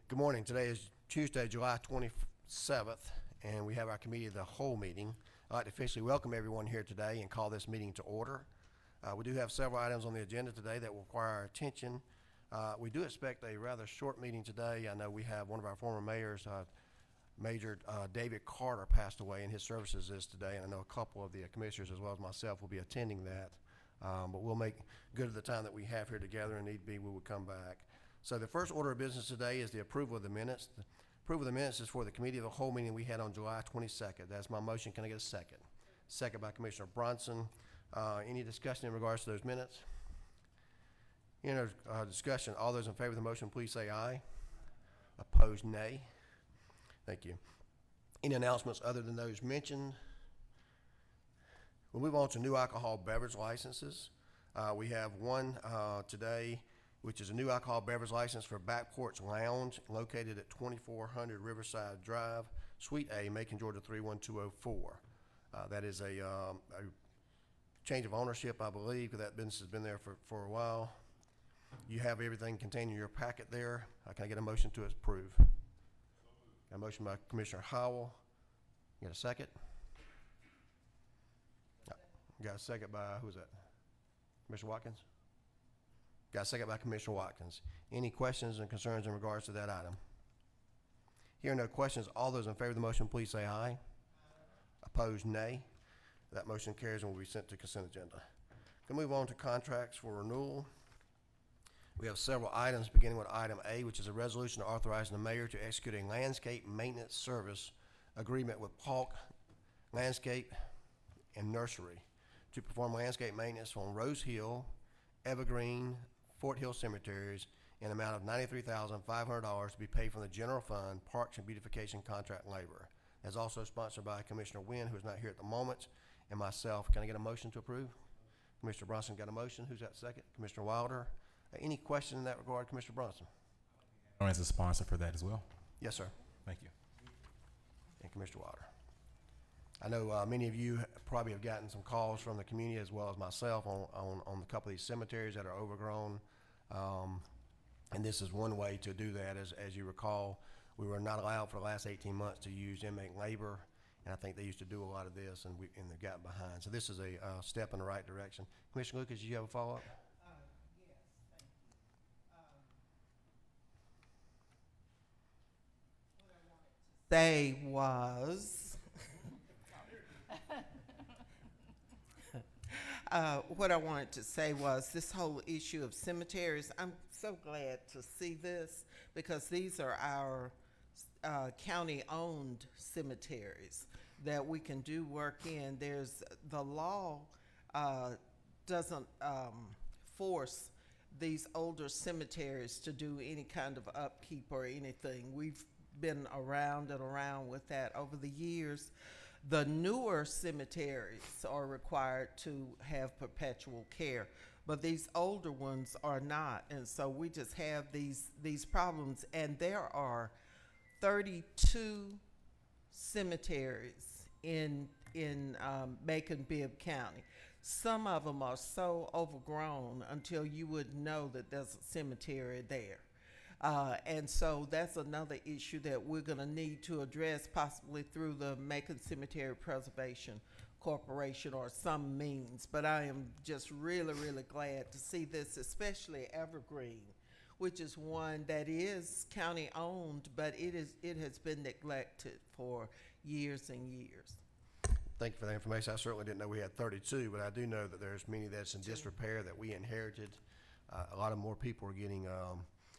Good morning. Today is Tuesday, July 27th, and we have our committee of the whole meeting. I'd like to officially welcome everyone here today and call this meeting to order. We do have several items on the agenda today that will require our attention. We do expect a rather short meeting today. I know we have one of our former mayors, Major David Carter, passed away, and his services is today, and I know a couple of the commissioners as well as myself will be attending that. But we'll make good of the time that we have here together, and need be, we will come back. So the first order of business today is the approval of the minutes. The approval of the minutes is for the committee of the whole meeting we had on July 22nd. That's my motion. Can I get a second? Second by Commissioner Bronson. Any discussion in regards to those minutes? Discussion. All those in favor of the motion, please say aye. Opposed, nay. Thank you. Any announcements other than those mentioned? We'll move on to new alcohol beverage licenses. We have one today, which is a new alcohol beverage license for Back Porch Lounge located at 2400 Riverside Drive, Suite A, Macon, Georgia 31204. That is a change of ownership, I believe, because that business has been there for a while. You have everything contained in your packet there. Can I get a motion to approve? A motion by Commissioner Howell. You got a second? Got a second by, who's that? Commissioner Watkins? Got a second by Commissioner Watkins. Any questions and concerns in regards to that item? Hearing no questions, all those in favor of the motion, please say aye. Aye. Opposed, nay. That motion carries and will be sent to consent agenda. Can move on to contracts for renewal. We have several items, beginning with item A, which is a resolution authorizing the mayor to execute a landscape maintenance service agreement with Polk Landscape and Nursery to perform landscape maintenance on Rose Hill, Evergreen, Fort Hill cemeteries in an amount of $93,500 to be paid from the general fund, Parks and Beautification Contract Labor. That's also sponsored by Commissioner Wynn, who is not here at the moment, and myself. Can I get a motion to approve? Commissioner Bronson got a motion. Who's that second? Commissioner Wilder. Any question in that regard, Commissioner Bronson? As a sponsor for that as well. Yes, sir. Thank you. And Commissioner Wilder. I know many of you probably have gotten some calls from the community as well as myself on a couple of these cemeteries that are overgrown. And this is one way to do that. As you recall, we were not allowed for the last 18 months to use inmate labor. And I think they used to do a lot of this, and they got behind. So this is a step in the right direction. Commissioner Lucas, do you have a follow-up? Yes, thank you. What I wanted to say was, what I wanted to say was this whole issue of cemeteries. I'm so glad to see this because these are our county-owned cemeteries that we can do work in. There's the law doesn't force these older cemeteries to do any kind of upkeep or anything. We've been around and around with that over the years. The newer cemeteries are required to have perpetual care, but these older ones are not, and so we just have these problems. And there are 32 cemeteries in Macon-Bibb County. Some of them are so overgrown until you would know that there's a cemetery there. And so that's another issue that we're going to need to address, possibly through the Macon Cemetery Preservation Corporation or some means. But I am just really, really glad to see this, especially Evergreen, which is one that is county owned, but it has been neglected for years and years. Thank you for the information. I certainly didn't know we had 32, but I do know that there's many that's in disrepair that we inherited. A lot of more people are getting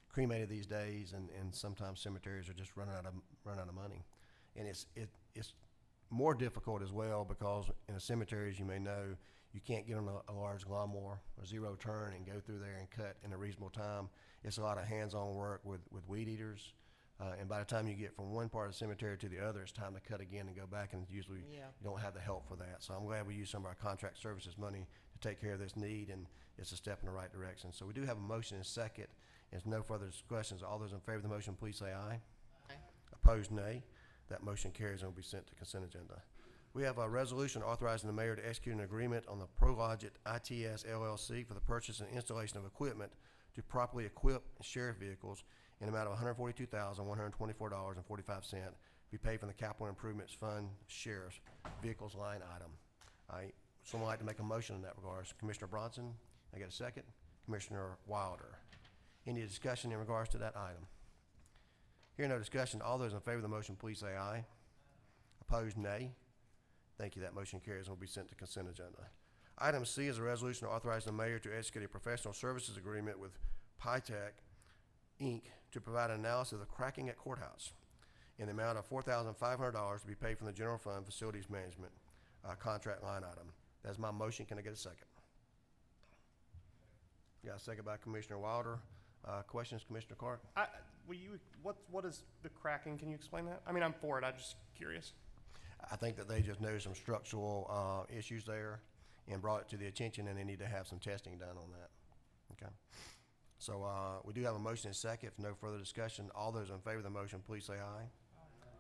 cremated these days, and sometimes cemeteries are just running out of money. And it's more difficult as well because in a cemetery, as you may know, you can't get on a large lawnmower, a zero turn, and go through there and cut in a reasonable time. It's a lot of hands-on work with weed eaters. And by the time you get from one part of the cemetery to the other, it's time to cut again and go back, and usually you don't have the help for that. So I'm glad we use some of our contract services money to take care of this need, and it's a step in the right direction. So we do have a motion and second. There's no further questions. All those in favor of the motion, please say aye. Aye. Opposed, nay. That motion carries and will be sent to consent agenda. We have a resolution authorizing the mayor to execute an agreement on the Prologit ITS LLC for the purchase and installation of equipment to properly equip sheriff vehicles in the amount of $142,124.45 be paid from the Capital Improvements Fund Sheriff's Vehicles line item. Someone like to make a motion in that regards? Commissioner Bronson, I get a second. Commissioner Wilder. Any discussion in regards to that item? Hearing no discussion, all those in favor of the motion, please say aye. Opposed, nay. Thank you. That motion carries and will be sent to consent agenda. Item C is a resolution authorizing the mayor to execute a professional services agreement with PyTech, Inc. to provide an analysis of the cracking at courthouse in the amount of $4,500 to be paid from the general fund facilities management contract line item. That's my motion. Can I get a second? Got a second by Commissioner Wilder. Questions, Commissioner Clark? What is the cracking? Can you explain that? I mean, I'm for it. I'm just curious. I think that they just noticed some structural issues there and brought it to the attention, and they need to have some testing done on that. Okay. So we do have a motion and a second. If no further discussion, all those in favor of the motion, please say aye.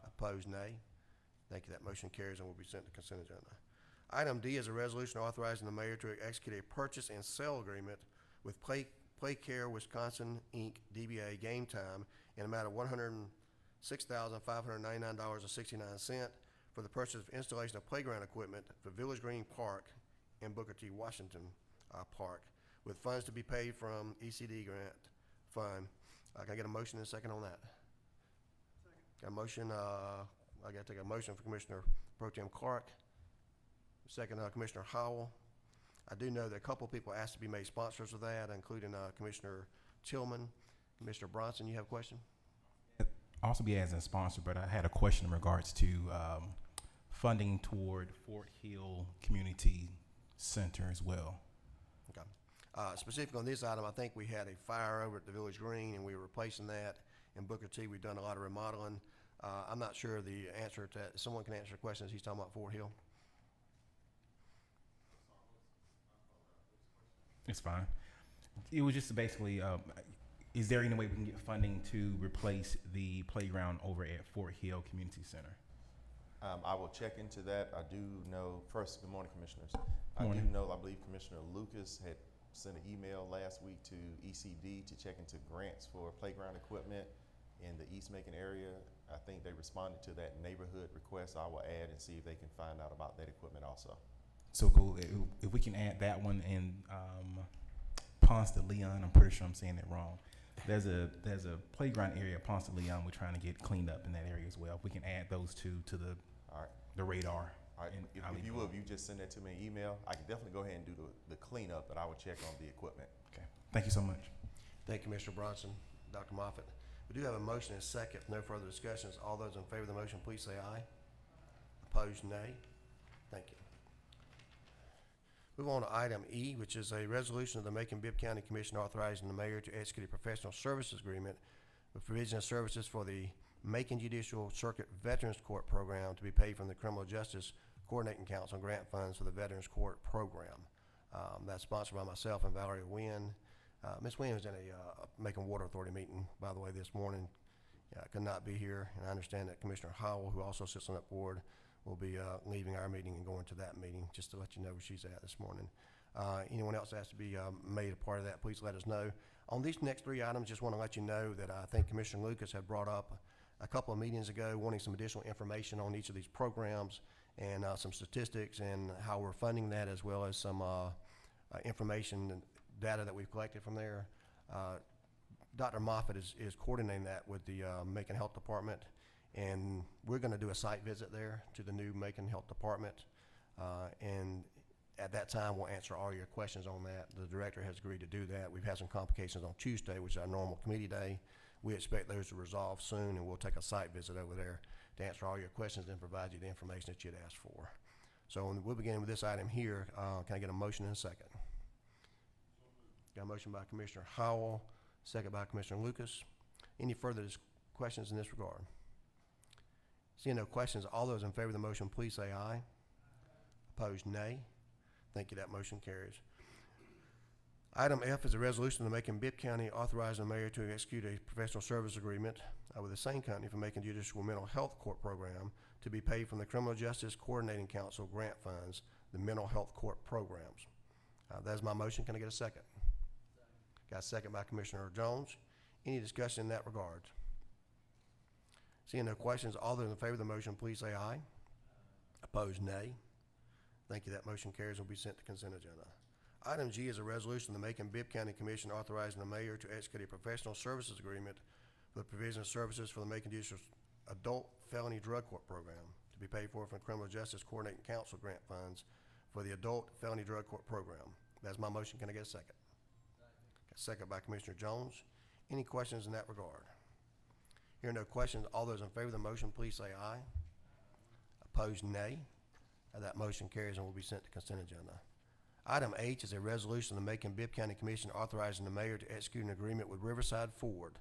Opposed, nay. Thank you. That motion carries and will be sent to consent agenda. Item D is a resolution authorizing the mayor to execute a purchase and sale agreement with Playcare Wisconsin, Inc., DBA Game Time in an amount of $106,599.69 for the purchase of installation of playground equipment for Village Green Park and Booker T. Washington Park, with funds to be paid from ECD grant fund. Can I get a motion and a second on that? Got a motion, I gotta take a motion for Commissioner Pro Tem Clark. Second, Commissioner Howell. I do know that a couple of people asked to be made sponsors of that, including Commissioner Tillman. Commissioner Bronson, you have a question? Also be as a sponsor, but I had a question in regards to funding toward Fort Hill Community Center as well. Okay. Specifically on this item, I think we had a fire over at the Village Green, and we were replacing that. In Booker T, we've done a lot of remodeling. I'm not sure the answer to that. Someone can answer the questions. He's talking about Fort Hill. It's fine. It was just basically, is there any way we can get funding to replace the playground over at Fort Hill Community Center? I will check into that. I do know, first, good morning, Commissioners. Morning. I do know, I believe Commissioner Lucas had sent an email last week to ECD to check into grants for playground equipment in the East Macon area. I think they responded to that neighborhood request. I will add and see if they can find out about that equipment also. So cool. If we can add that one in Ponce de Leon, I'm pretty sure I'm saying it wrong. There's a playground area at Ponce de Leon we're trying to get cleaned up in that area as well. If we can add those two to the radar. All right. If you will, if you just send that to me in email, I can definitely go ahead and do the cleanup, but I will check on the equipment. Okay. Thank you so much. Thank you, Mr. Bronson. Dr. Moffitt. We do have a motion and a second. No further discussions. All those in favor of the motion, please say aye. Opposed, nay. Thank you. Move on to item E, which is a resolution of the Macon-Bibb County Commission authorizing the mayor to execute a professional services agreement with provision of services for the Macon Judicial Circuit Veterans Court Program to be paid from the Criminal Justice Coordinating Council grant funds for the Veterans Court Program. That's sponsored by myself and Valerie Wynn. Ms. Wynn was in a Macon Water Authority meeting, by the way, this morning. Could not be here, and I understand that Commissioner Howell, who also sits on that board, will be leaving our meeting and going to that meeting, just to let you know where she's at this morning. Anyone else has to be made a part of that, please let us know. On these next three items, just want to let you know that I think Commissioner Lucas had brought up a couple of meetings ago wanting some additional information on each of these programs and some statistics and how we're funding that, as well as some information and data that we've collected from there. Dr. Moffitt is coordinating that with the Macon Health Department, and we're going to do a site visit there to the new Macon Health Department, and at that time we'll answer all your questions on that. The director has agreed to do that. We've had some complications on Tuesday, which is our normal committee day. We expect those to resolve soon, and we'll take a site visit over there to answer all your questions and provide you the information that you'd asked for. So we'll begin with this item here. Can I get a motion in a second? Got a motion by Commissioner Howell, second by Commissioner Lucas. Any further questions in this regard? Seeing no questions, all those in favor of the motion, please say aye. Opposed, nay. Thank you. That motion carries. Item F is a resolution of the Macon-Bibb County authorizing the mayor to execute a professional service agreement with the same company for Macon Judicial Mental Health Court Program to be paid from the Criminal Justice Coordinating Council grant funds, the mental health court programs. That is my motion. Can I get a second? Got a second by Commissioner Jones. Any discussion in that regard? Seeing no questions, all those in favor of the motion, please say aye. Opposed, nay. Thank you. That motion carries and will be sent to consent agenda. Item G is a resolution of the Macon-Bibb County Commission authorizing the mayor to execute a professional services agreement for the provision of services for the Macon District's Adult Felony Drug Court Program to be paid for from Criminal Justice Coordinating Council grant funds for the Adult Felony Drug Court Program. That's my motion. Can I get a second? Got a second by Commissioner Jones. Any questions in that regard? Hearing no questions, all those in favor of the motion, please say aye. Opposed, nay. That motion carries and will be sent to consent agenda. Item H is a resolution of the Macon-Bibb County Commission authorizing the mayor to execute an agreement with Riverside Ford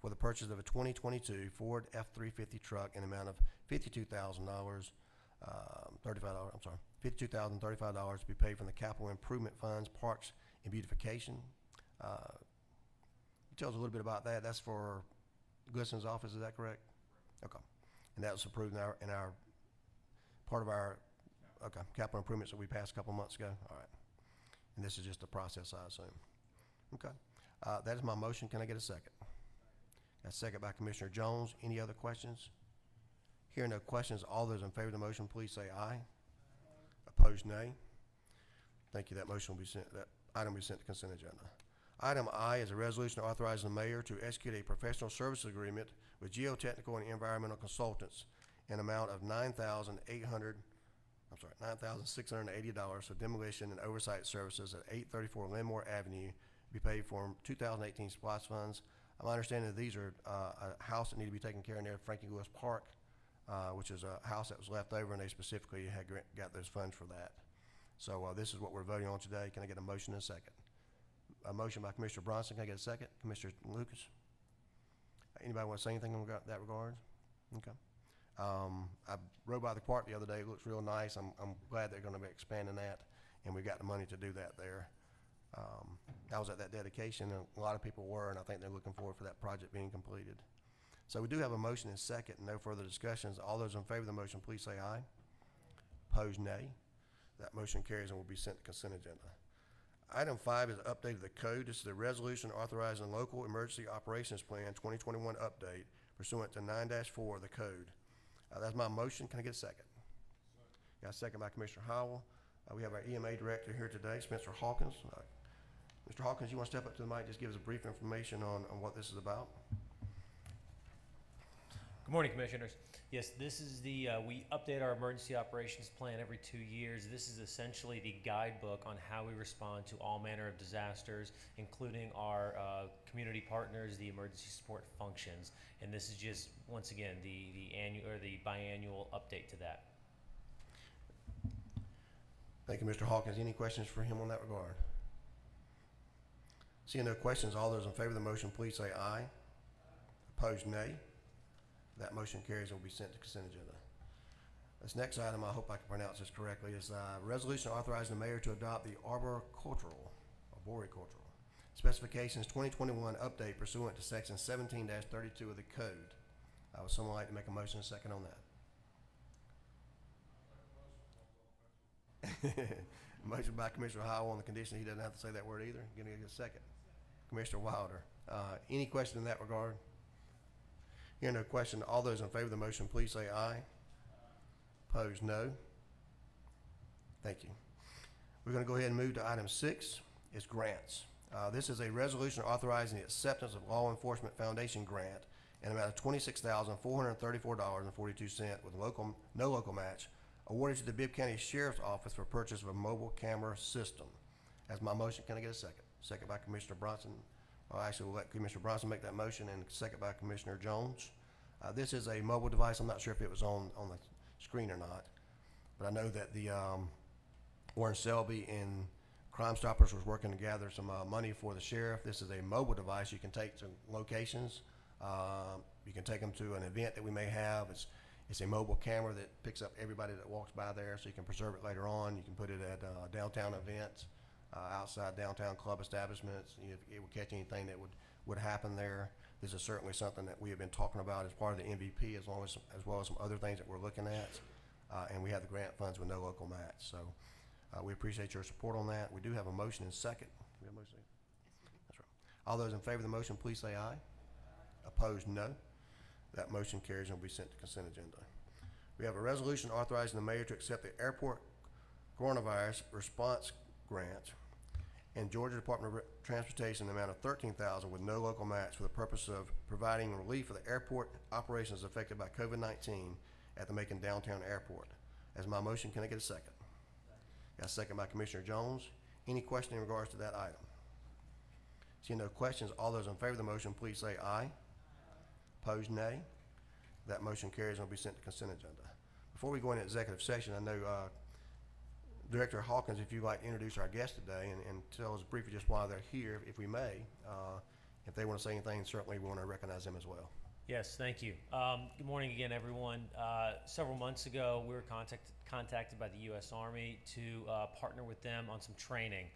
for the purchase of a 2022 Ford F-350 truck in the amount of $52,035 to be paid from the capital improvement funds, parks and beautification. Tell us a little bit about that. That's for Glisson's office, is that correct? Okay. And that was approved in our part of our capital improvements that we passed a couple months ago. All right. And this is just a process, I assume. Okay. That is my motion. Can I get a second? Got a second by Commissioner Jones. Any other questions? Hearing no questions, all those in favor of the motion, please say aye. Opposed, nay. Thank you. That motion will be sent. That item will be sent to consent agenda. Item I is a resolution authorizing the mayor to execute a professional services agreement with geotechnical and environmental consultants in amount of $9,680 for demolition and oversight services at 834 Linmore Avenue to be paid for 2018 SPLOST funds. My understanding that these are a house that need to be taken care of near Frankie Lewis Park, which is a house that was left over, and they specifically had got those funds for that. So this is what we're voting on today. Can I get a motion and a second? A motion by Commissioner Bronson. Can I get a second? Commissioner Lucas? Anybody want to say anything in that regard? Okay. I rode by the park the other day. It looks real nice. I'm glad they're going to be expanding that, and we got the money to do that there. I was at that dedication, and a lot of people were, and I think they're looking forward for that project being completed. So we do have a motion and second, and no further discussions. All those in favor of the motion, please say aye. Opposed, nay. That motion carries and will be sent to consent agenda. Item 5 is an update of the code. This is a resolution authorizing local emergency operations plan 2021 update pursuant to 9-4 of the code. That's my motion. Can I get a second? Got a second by Commissioner Howell. We have our EMA director here today, Spencer Hawkins. Mr. Hawkins, you want to step up to the mic, just give us a brief information on what this is about? Good morning, Commissioners. Yes, this is the, we update our emergency operations plan every 2 years. This is essentially the guidebook on how we respond to all manner of disasters, including our community partners, the emergency support functions. And this is just, once again, the annual or the biannual update to that. Thank you, Mr. Hawkins. Any questions for him on that regard? Seeing no questions, all those in favor of the motion, please say aye. Opposed, nay. That motion carries and will be sent to consent agenda. This next item, I hope I can pronounce this correctly, is a resolution authorizing the mayor to adopt the arboricultural specifications 2021 update pursuant to section 17-32 of the code. I would someone like to make a motion and second on that. Motion by Commissioner Howell on the condition he doesn't have to say that word either. Give me a second. Commissioner Wilder. Any question in that regard? Hearing no question, all those in favor of the motion, please say aye. Opposed, no. Thank you. We're going to go ahead and move to item 6. It's grants. This is a resolution authorizing the acceptance of Law Enforcement Foundation grant in an amount of $26,434.42 with no local match awarded to the Bibb County Sheriff's Office for purchase of a mobile camera system. As my motion, can I get a second? Second by Commissioner Bronson. Actually, we'll let Commissioner Bronson make that motion, and second by Commissioner Jones. This is a mobile device. I'm not sure if it was on the screen or not, but I know that the Warren Selby and Crime Stoppers was working to gather some money for the sheriff. This is a mobile device you can take to locations. You can take them to an event that we may have. It's a mobile camera that picks up everybody that walks by there, so you can preserve it later on. You can put it at downtown events. Outside downtown club establishments, it would catch anything that would happen there. This is certainly something that we have been talking about as part of the MVP, as well as some other things that we're looking at. And we have the grant funds with no local match. So we appreciate your support on that. We do have a motion and second. We have a motion? That's right. All those in favor of the motion, please say aye. Opposed, no. That motion carries and will be sent to consent agenda. We have a resolution authorizing the mayor to accept the airport coronavirus response grant and Georgia Department of Transportation in the amount of $13,000 with no local match for the purpose of providing relief for the airport operations affected by COVID-19 at the Macon Downtown Airport. As my motion, can I get a second? Got a second by Commissioner Jones. Any question in regards to that item? Seeing no questions, all those in favor of the motion, please say aye. Opposed, nay. That motion carries and will be sent to consent agenda. Before we go into executive session, I know Director Hawkins, if you'd like to introduce our guest today and tell us briefly just why they're here, if we may. If they want to say anything, certainly we want to recognize them as well. Yes, thank you. Good morning again, everyone. Several months ago, we were contacted by the U.S. Army to partner with them on some training.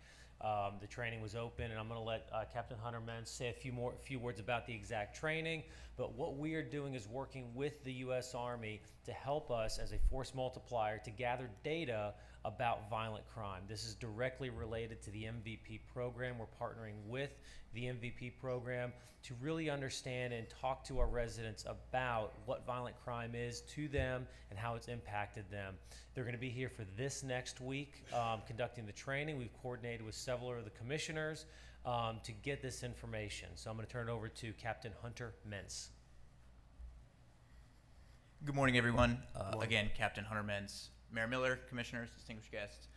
The training was open, and I'm going to let Captain Hunter Mentz say a few words about the exact training. But what we are doing is working with the U.S. Army to help us as a force multiplier to gather data about violent crime. This is directly related to the MVP program. We're partnering with the MVP program to really understand and talk to our residents about what violent crime is to them and how it's impacted them. They're going to be here for this next week conducting the training. We've coordinated with several of the commissioners to get this information. So I'm going to turn it over to Captain Hunter Mentz. Good morning, everyone. morning. Again, Captain Hunter Mentz, Mayor Miller, commissioners, distinguished guests.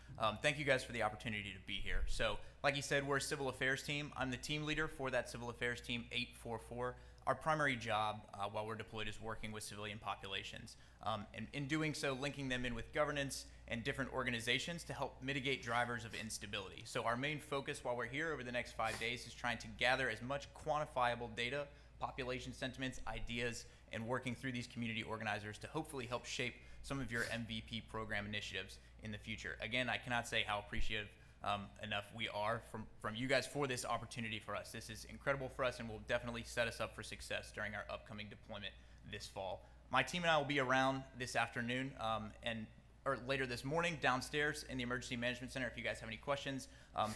Thank you guys for the opportunity to be here. So, like you said, we're a civil affairs team. I'm the team leader for that civil affairs team 844. Our primary job while we're deployed is working with civilian populations. And in doing so, linking them in with governance and different organizations to help mitigate drivers of instability. So our main focus while we're here over the next 5 days is trying to gather as much quantifiable data, population sentiments, ideas, and working through these community organizers to hopefully help shape some of your MVP program initiatives in the future. Again, I cannot say how appreciative enough we are from you guys for this opportunity for us. This is incredible for us and will definitely set us up for success during our upcoming deployment this fall. My team and I will be around this afternoon or later this morning downstairs in the Emergency Management Center. If you guys have any questions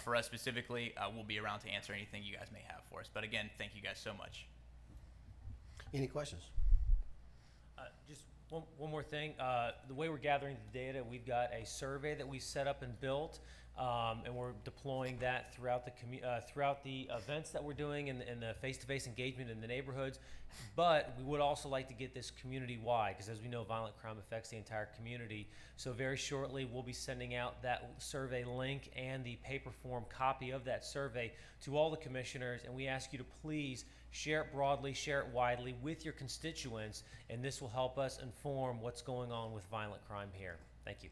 for us specifically, we'll be around to answer anything you guys may have for us. But again, thank you guys so much. Any questions? Just one more thing. The way we're gathering the data, we've got a survey that we set up and built, and we're deploying that throughout the events that we're doing and the face-to-face engagement in the neighborhoods. But we would also like to get this community-wide, because as we know, violent crime affects the entire community. So very shortly, we'll be sending out that survey link and the paper form copy of that survey to all the commissioners, and we ask you to please share it broadly, share it widely with your constituents, and this will help us inform what's going on with violent crime here. Thank you.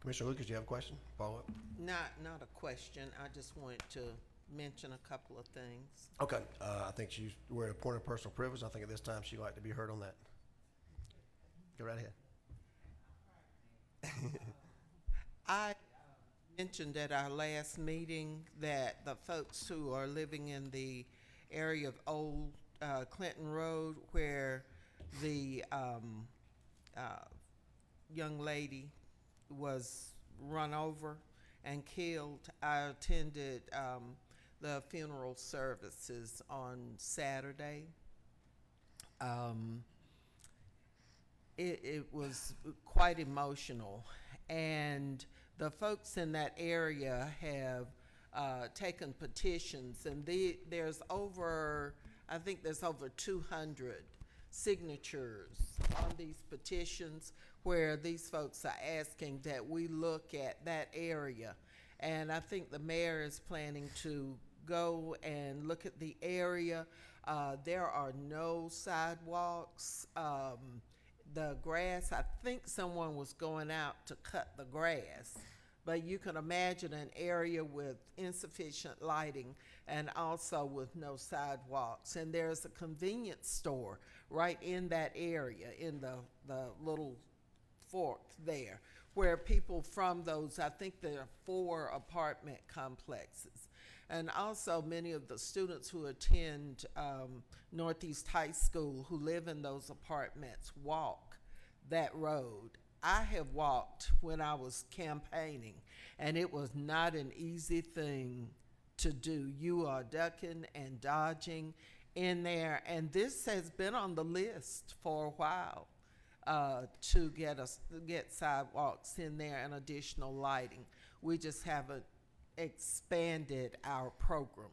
Commissioner Lucas, do you have a question? Follow-up? Not a question. I just wanted to mention a couple of things. Okay. I think we're at a point of personal privilege. I think at this time she'd like to be heard on that. Go right ahead. I mentioned at our last meeting that the folks who are living in the area of Old Clinton Road, where the young lady was run over and killed, I attended the funeral services on Saturday. It was quite emotional, and the folks in that area have taken petitions, and there's over 200 signatures on these petitions where these folks are asking that we look at that area. And I think the mayor is planning to go and look at the area. There are no sidewalks. The grass, I think someone was going out to cut the grass, but you can imagine an area with insufficient lighting and also with no sidewalks. And there's a convenience store right in that area, in the little fork there, where people from those, I think there are 4 apartment complexes. And also many of the students who attend Northeast High School who live in those apartments walk that road. I have walked when I was campaigning, and it was not an easy thing to do. You are ducking and dodging in there, and this has been on the list for a while to get sidewalks in there and additional lighting. We just haven't expanded our program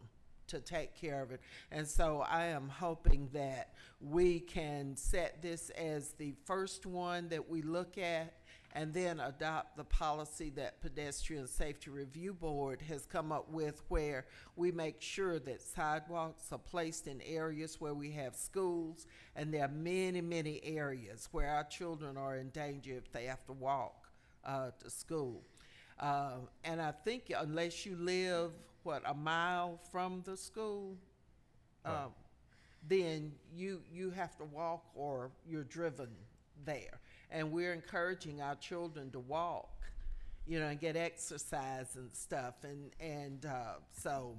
to take care of it. And so I am hoping that we can set this as the first one that we look at, and then adopt the policy that Pedestrian Safety Review Board has come up with, where we make sure that sidewalks are placed in areas where we have schools, and there are many, many areas where our children are in danger if they have to walk to school. And I think unless you live, a mile from the school, then you have to walk or you're driven there. And we're encouraging our children to walk, and get exercise and stuff. So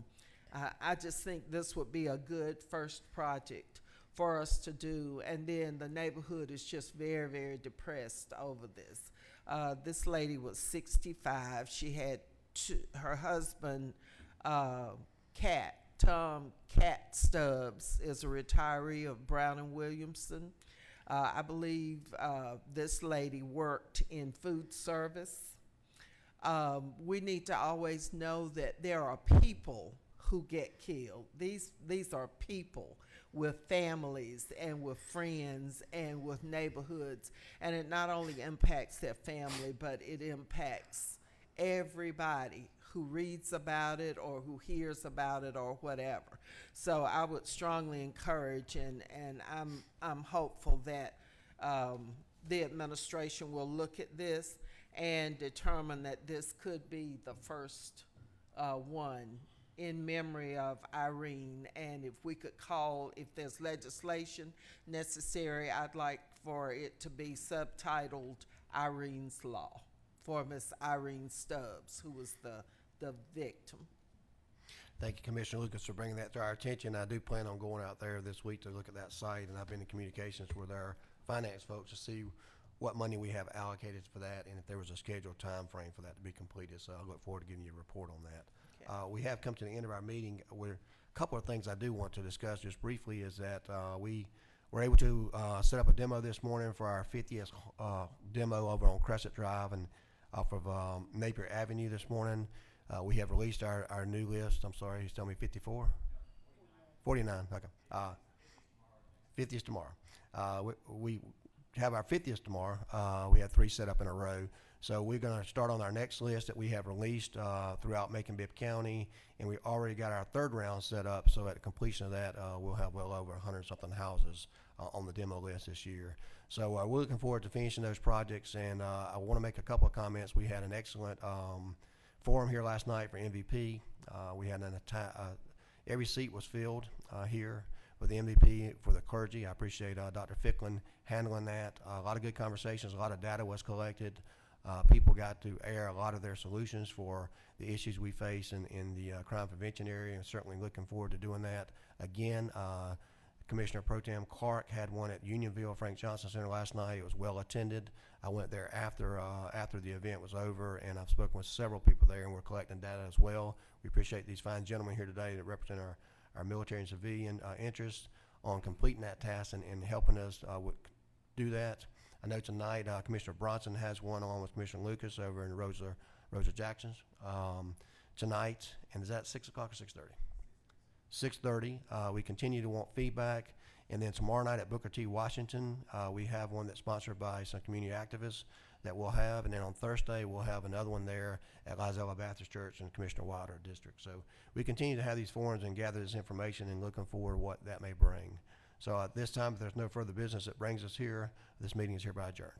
I just think this would be a good first project for us to do. And then the neighborhood is just very, very depressed over this. This lady was 65. She had her husband, Tom Cat Stubbs, is a retiree of Brown and Williamson. I believe this lady worked in food service. We need to always know that there are people who get killed. These are people with families and with friends and with neighborhoods, and it not only impacts their family, but it impacts everybody who reads about it or who hears about it or whatever. So I would strongly encourage, and I'm hopeful that the administration will look at this and determine that this could be the first one in memory of Irene. And if we could if there's legislation necessary, I'd like for it to be subtitled Irene's Law, for Miss Irene Stubbs, who was the victim. Thank you, Commissioner Lucas, for bringing that to our attention. I do plan on going out there this week to look at that site, and I've been in communications with our finance folks to see what money we have allocated for that, and if there was a scheduled time frame for that to be completed. So I look forward to giving you a report on that. Okay. We have come to the end of our meeting. A couple of things I do want to discuss just briefly is that we were able to set up a demo this morning for our 50th demo over on Crescent Drive and off of Napier Avenue this morning. We have released our new list. I'm sorry, he's telling me 54? 49, okay. 50th tomorrow. We have our 50th tomorrow. We have 3 set up in a row. So we're going to start on our next list that we have released throughout Macon-Bibb County, and we already got our 3rd round set up. So at the completion of that, we'll have well over 100-something houses on the demo list this year. So we're looking forward to finishing those projects, and I want to make a couple of comments. We had an excellent forum here last night for MVP. We had every seat was filled here with the MVP for the clergy. I appreciate Dr. Ficklin handling that. A lot of good conversations, a lot of data was collected. People got to air a lot of their solutions for the issues we face in the crime prevention area, and certainly looking forward to doing that again. Commissioner Pro Tem Clark had one at Unionville Frank Johnson Center last night. It was well attended. I went there after the event was over, and I've spoken with several people there, and we're collecting data as well. We appreciate these fine gentlemen here today that represent our military and civilian interests on completing that task and helping us do that. I know tonight Commissioner Bronson has one along with Commissioner Lucas over in Rosa Jackson's tonight, and is that 6 o'clock or 6:30? 6:30. We continue to want feedback, and then tomorrow night at Booker T. Washington, we have one that's sponsored by some community activists that we'll have, and then on Thursday we'll have another one there at Lizella Baptist Church in Commissioner Wilder District. So we continue to have these forums and gather this information and looking forward to what that may bring. So at this time, if there's no further business that brings us here, this meeting is hereby adjourned.